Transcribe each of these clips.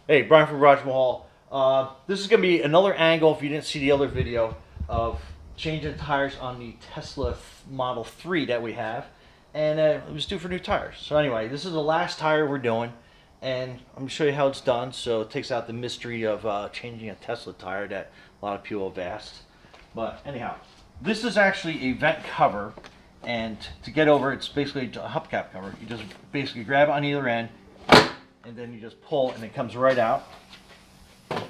Hey, Brian from Raj Mahal. This is going to be another angle, if you didn't see the other video, of changing tires on the Tesla Model 3 that we have. And it was due for new tires. So anyway, this is the last tire we're doing. And I'm going to show you how it's done. So it takes out the mystery of changing a Tesla tire that a lot of people have asked. But anyhow, this is actually a vent cover. And to get over, it's basically a hubcap cover. You just basically grab it on either end, and then you just pull and it comes right out. And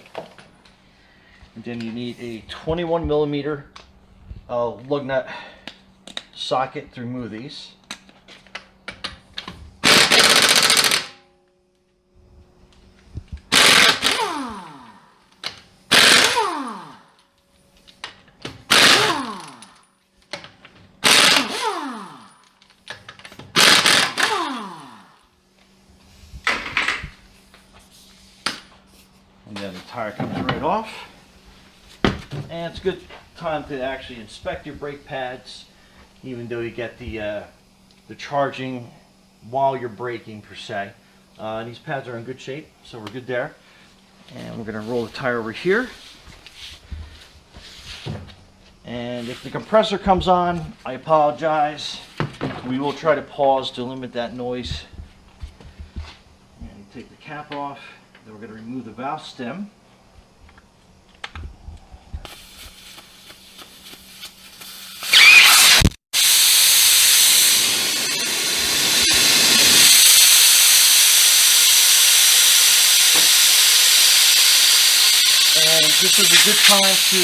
then you need a 21 millimeter lug nut socket to remove these. And then the tire comes right off. And it's a good time to actually inspect your brake pads, even though you get the charging while you're braking per se. These pads are in good shape, so we're good there. And we're going to roll the tire over here. And if the compressor comes on, I apologize. We will try to pause to limit that noise. And take the cap off. Then we're going to remove the valve stem. And this is a good time to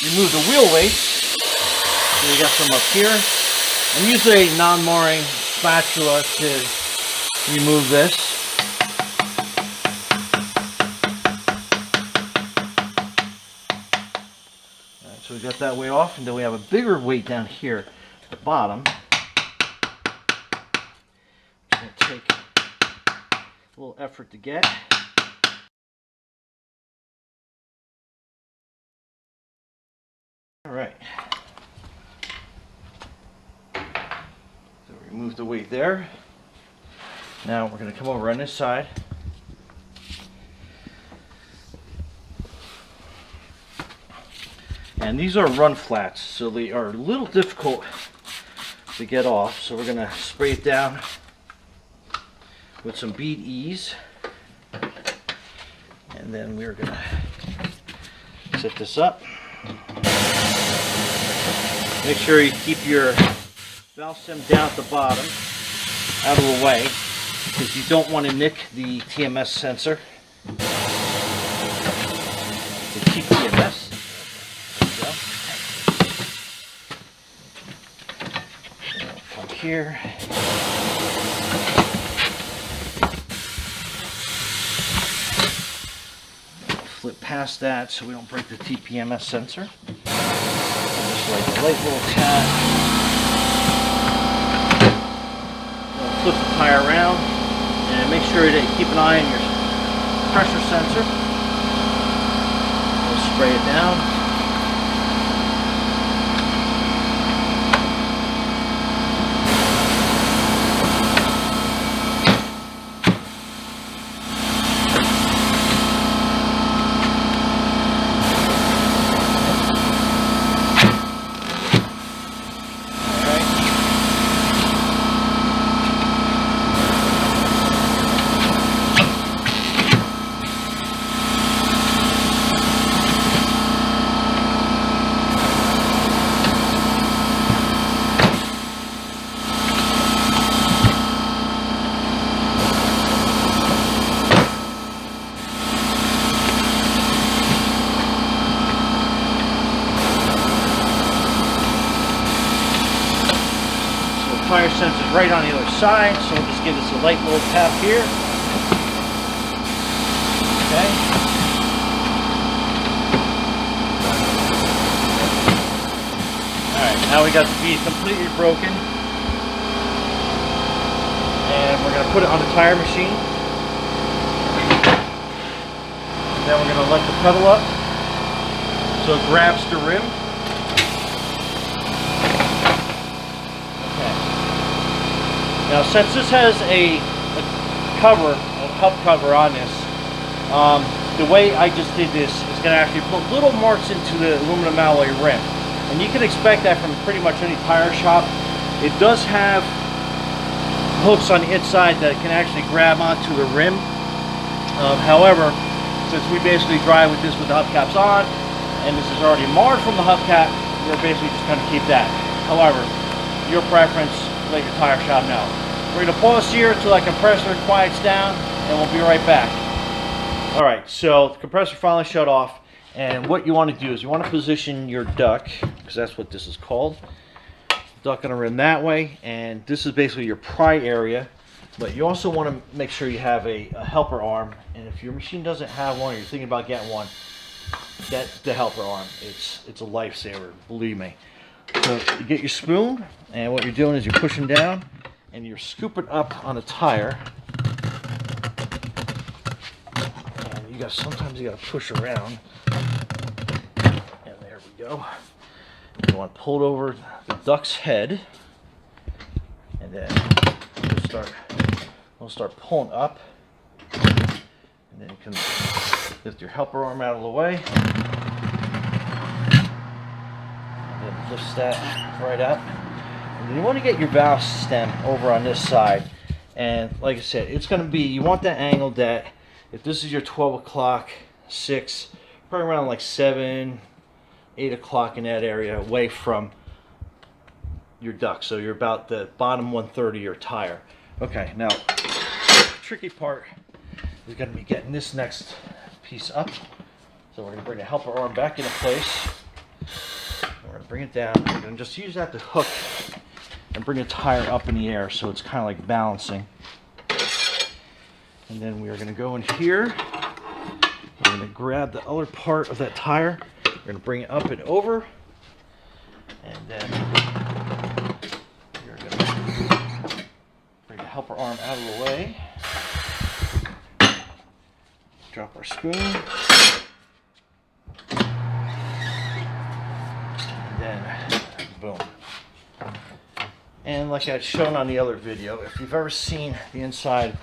remove the wheel weights. So we got some up here. And use a non-marring spatula to remove this. So we got that weight off, and then we have a bigger weight down here at the bottom. It's going to take a little effort to get. All right. So remove the weight there. Now we're going to come over on this side. And these are run flats, so they are a little difficult to get off. So we're going to spray it down with some bead ease. And then we're going to set this up. Make sure you keep your valve stem down at the bottom, out of the way, because you don't want to nick the TMS sensor. The key TMS. Come here. Flip past that so we don't break the TPMS sensor. Just like a light little tap. Flip the tire around and make sure that you keep an eye on your pressure sensor. We'll spray it down. Tire sensor right on the other side, so we'll just give this a light little tap here. Okay. Alright, now we got the bead completely broken. And we're going to put it on the tire machine. Then we're going to let the pedal up so it grabs the rim. Now, since this has a cover, a hub cover on this, The way I just did this is going to actually put little marks into the aluminum alloy rim. And you can expect that from pretty much any tire shop. It does have hooks on the inside that can actually grab onto the rim. However, since we basically drive with this with the hubcaps on, and this is already marred from the hubcap, we're basically just going to keep that. However, your preference, let your tire shop know. We're going to pause here until that compressor quiets down, and we'll be right back. Alright, so the compressor finally shut off, and what you want to do is you want to position your duct, because that's what this is called. Duct going to run that way, and this is basically your pry area. But you also want to make sure you have a helper arm, and if your machine doesn't have one or you're thinking about getting one, that's the helper arm. It's a lifesaver, believe me. So you get your spoon, and what you're doing is you're pushing down and you're scooping up on a tire. And sometimes you gotta push around. And there we go. You want to pull it over the duct's head, and then we'll start pulling up, and then you can lift your helper arm out of the way, and then lifts that right up. And then you want to get your valve stem over on this side, and like I said, it's going to be, you want that angle that if this is your 12 o'clock, 6, probably around like 7, 8 o'clock in that area, away from your duct. So you're about the bottom 1/3 of your tire. Okay, now the tricky part is going to be getting this next piece up. So we're going to bring the helper arm back into place. We're going to bring it down. We're going to just use that to hook and bring the tire up in the air, so it's kind of like balancing. And then we are going to go in here. We're going to grab the other part of that tire. We're going to bring it up and over, and then we're going to bring the helper arm out of the way. Drop our spoon, and then boom. And like I'd shown on the other video, if you've ever seen the inside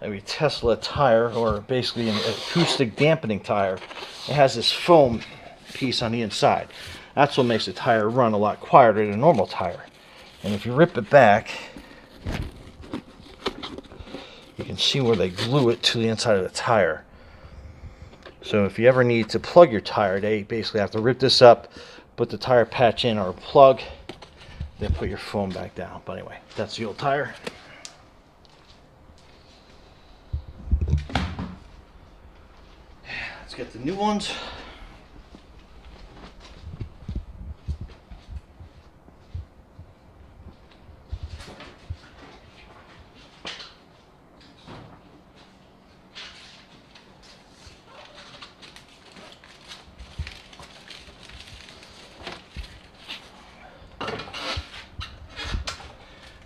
of a Tesla tire, or basically an acoustic dampening tire, it has this foam piece on the inside. That's what makes the tire run a lot quieter than a normal tire. And if you rip it back, you can see where they glue it to the inside of the tire. So if you ever need to plug your tire, they basically have to rip this up, put the tire patch in or plug, then put your foam back down. But anyway, that's the old tire. Let's get the new ones.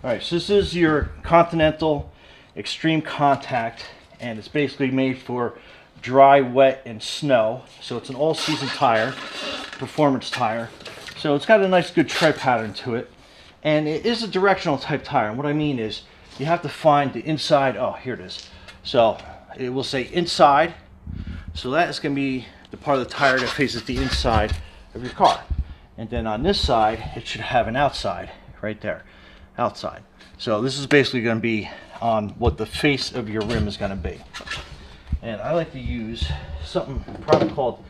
Alright, so this is your Continental Extreme Contact, and it's basically made for dry, wet, and snow. So it's an all-season tire, performance tire. So it's got a nice good tread pattern to it. And it is a directional type tire. And what I mean is, you have to find the inside, oh, here it is. So it will say inside. So that is going to be the part of the tire that faces the inside of your car. And then on this side, it should have an outside right there. Outside. So this is basically going to be on what the face of your rim is going to be. And I like to use a product called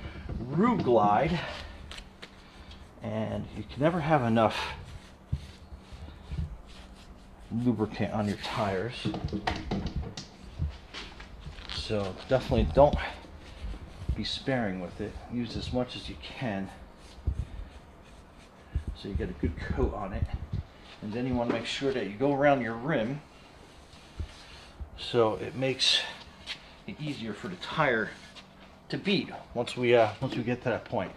Rue Glide. And you can never have enough lubricant on your tires. So definitely don't be sparing with it. Use as much as you can, so you get a good coat on it. And then you want to make sure that you go around your rim, so it makes it easier for the tire to beat once we get to that point.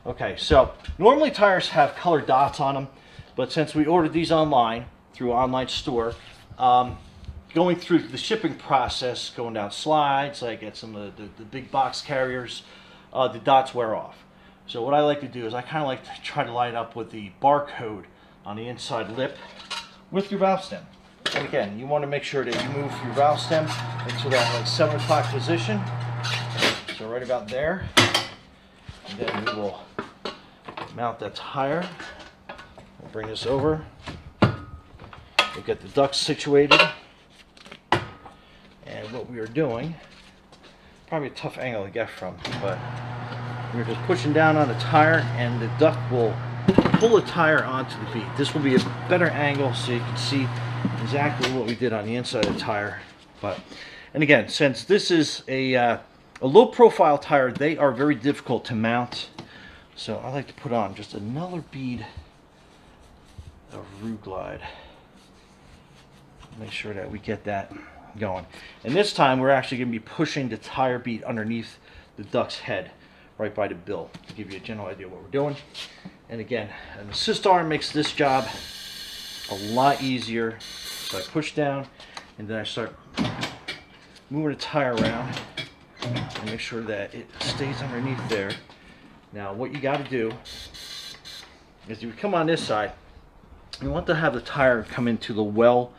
Okay, so normally tires have colored dots on them, but since we ordered these online through an online store, going through the shipping process, going down slides, like at some of the big box carriers, the dots wear off. So what I like to do is I kind of like to try to line up with the barcode on the inside lip with your valve stem. And again, you want to make sure that you move your valve stem into that like 7 o'clock position. So right about there. And then we will mount that tire. We'll bring this over. We'll get the ducts situated. And what we are doing, probably a tough angle to get from, but we're just pushing down on the tire and the duct will pull the tire onto the bead. This will be a better angle so you can see exactly what we did on the inside of the tire. And again, since this is a low profile tire, they are very difficult to mount. So I like to put on just another bead of Ruglide. Make sure that we get that going. And this time we're actually going to be pushing the tire bead underneath the duct's head, right by the bill, to give you a general idea of what we're doing. And again, an assist arm makes this job a lot easier. So I push down and then I start moving the tire around and make sure that it stays underneath there. Now what you got to do is you come on this side, you want to have the tire come into the well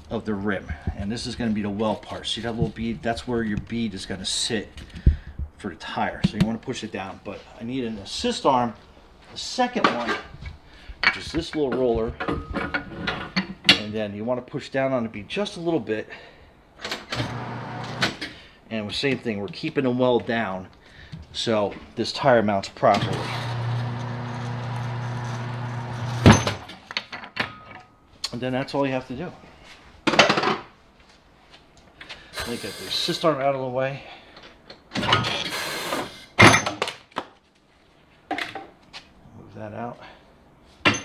of the rim, and this is going to be the well part. See that little bead? That's where your bead is going to sit for the tire. So you want to push it down, but I need an assist arm, the second one, which is this little roller, and then you want to push down on the bead just a little bit. And the same thing, we're keeping the well down so this tire mounts properly. And then that's all you have to do. Let me get the assist arm out of the way. Move that out. The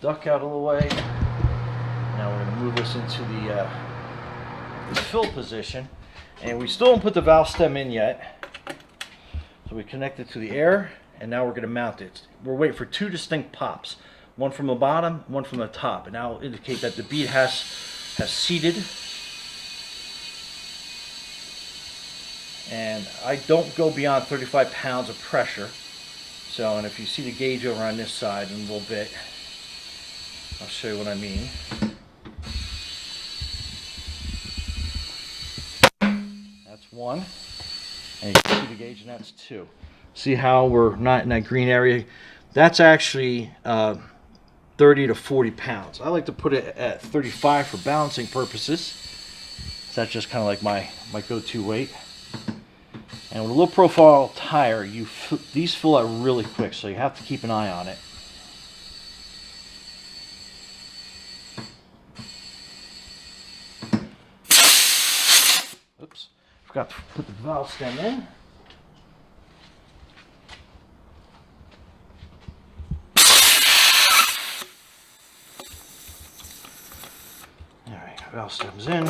duct out of the way. Now we're going to move this into the fill position. And we still don't put the valve stem in yet. So we connect it to the air, and now we're going to mount it. We're waiting for two distinct pops. One from the bottom, one from the top. And that will indicate that the bead has seated. And I don't go beyond 35 pounds of pressure. So, and if you see the gauge over on this side in a little bit, I'll show you what I mean. That's one. And you can see the gauge, and that's two. See how we're not in that green area? That's actually 30 to 40 pounds. I like to put it at 35 for balancing purposes. So that's just kind of like my go-to weight. And with a low profile tire, these fill out really quick, so you have to keep an eye on it. Oops, forgot to put the valve stem in. Alright, valve stem's in.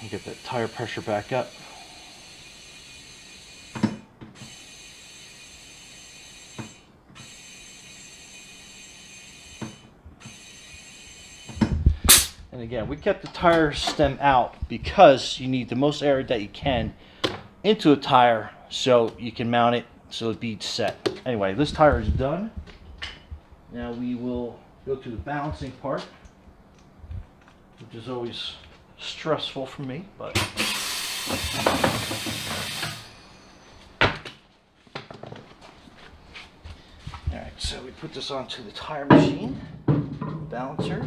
You get that tire pressure back up. And again, we kept the tire stem out because you need the most air that you can into a tire so you can mount it so the bead's set. Anyway, this tire is done. Now we will go to the balancing part, which is always stressful for me, but alright, so we put this onto the tire machine, balancer.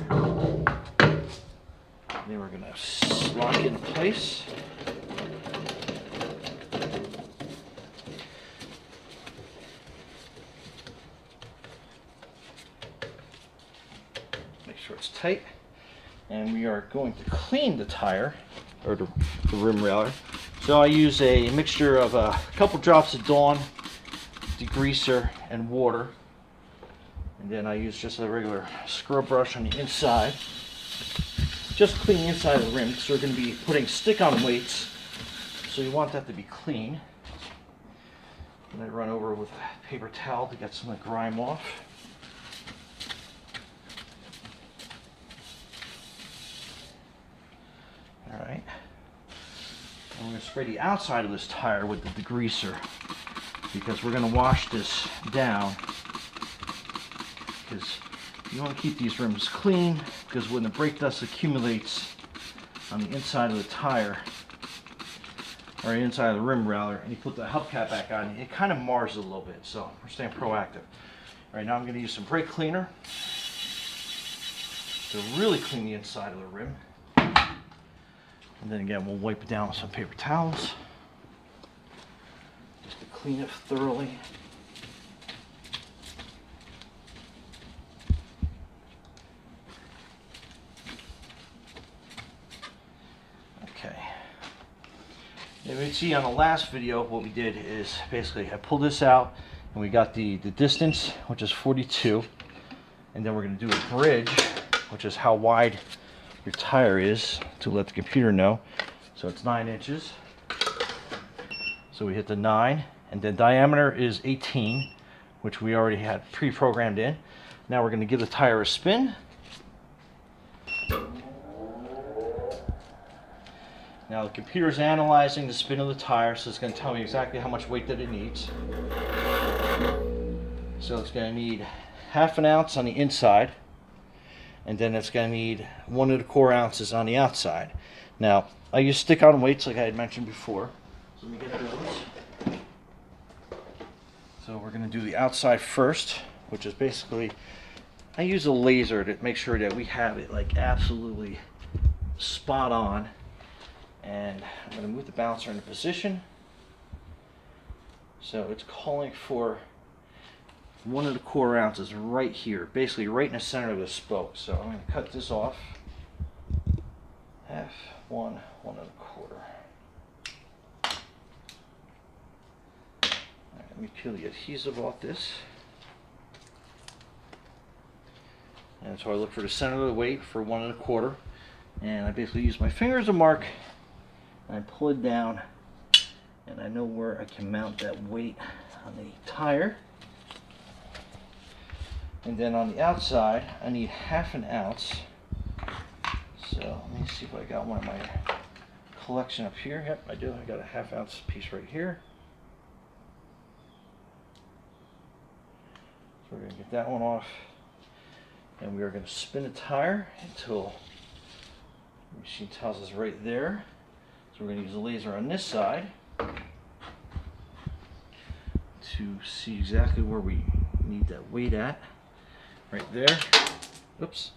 Then we're going to lock it in place. Make sure it's tight. And we are going to clean the tire, or the rim railer. So I use a mixture of a couple drops of Dawn, degreaser, and water. And then I use just a regular scrub brush on the inside. Just clean the inside of the rim because we're going to be putting stick-on weights, so you want that to be clean. And I run over with a paper towel to get some of the grime off. Alright. I'm going to spray the outside of this tire with the degreaser because we're going to wash this down, because you want to keep these rims clean, because when the brake dust accumulates, on the inside of the tire, or the inside of the rim rather, and you put the hubcap back on, it kind of mars it a little bit. So we're staying proactive. All right, now I'm going to use some brake cleaner to really clean the inside of the rim. And then again, we'll wipe it down with some paper towels just to clean it thoroughly. Okay. And we see on the last video what we did is basically I pulled this out and we got the distance, which is 42, and then we're going to do a bridge, which is how wide your tire is, to let the computer know. So it's 9 inches. So we hit the 9, and then diameter is 18, which we already had pre-programmed in. Now we're going to give the tire a spin. Now the computer is analyzing the spin of the tire, so it's going to tell me exactly how much weight that it needs. So it's going to need 1/2 ounce on the inside, and then it's going to need 1 1/4 ounces on the outside. Now, I use stick-on weights like I had mentioned before. So let me get those. So we're going to do the outside first, which is basically, I use a laser to make sure that we have it like absolutely spot on. And I'm going to move the balancer into position. So it's calling for 1 1/4 ounces right here, basically right in the center of the spoke. So I'm going to cut this off. 1/2, 1, 1 1/4. Alright, let me peel the adhesive off this. And so I look for the center of the weight for 1 1/4. And I basically use my finger as a mark. And I pull it down. And I know where I can mount that weight on the tire. And then on the outside, I need 1/2 ounce. So let me see if I got one of my collection up here. Yep, I do. I got a 1/2 ounce piece right here. So we're going to get that one off. And we are going to spin the tire until the machine tells us right there. So we're going to use a laser on this side to see exactly where we need that weight at. Right there. Oops.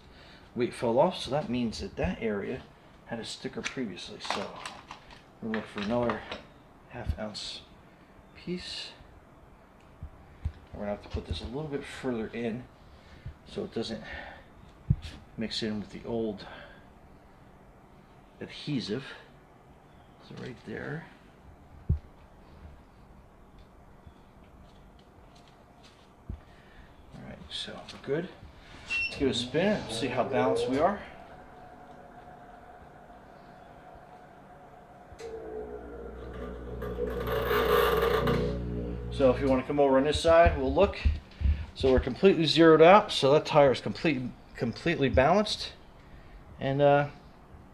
Weight fell off, so that means that that area had a sticker previously. So we'll look for another 1/2 ounce piece. We're going to have to put this a little bit further in so it doesn't mix in with the old adhesive. So right there. Alright, so we're good. Let's give it a spin and see how balanced we are. So if you want to come over on this side, we'll look. So we're completely zeroed out, so that tire is completely balanced. And we're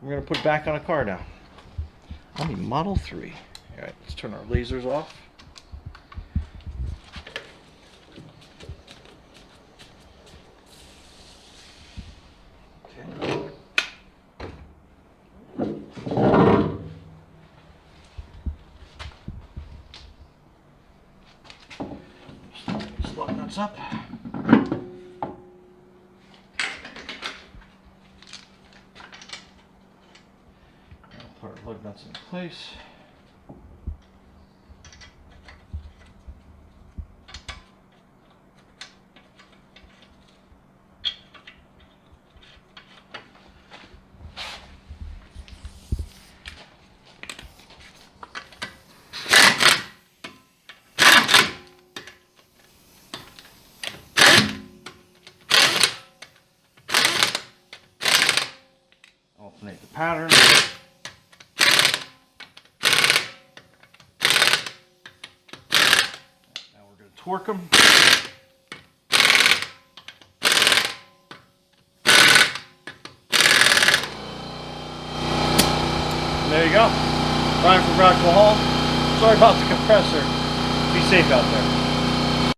going to put it back on a car now. On the Model 3. Alright, let's turn our lasers off. Okay. Just lug nuts up. Put our lug nuts in place. Alternate the pattern. Now we're going to torque them. And there you go. Brian from Rockville Hall. Sorry about the compressor. Be safe out there.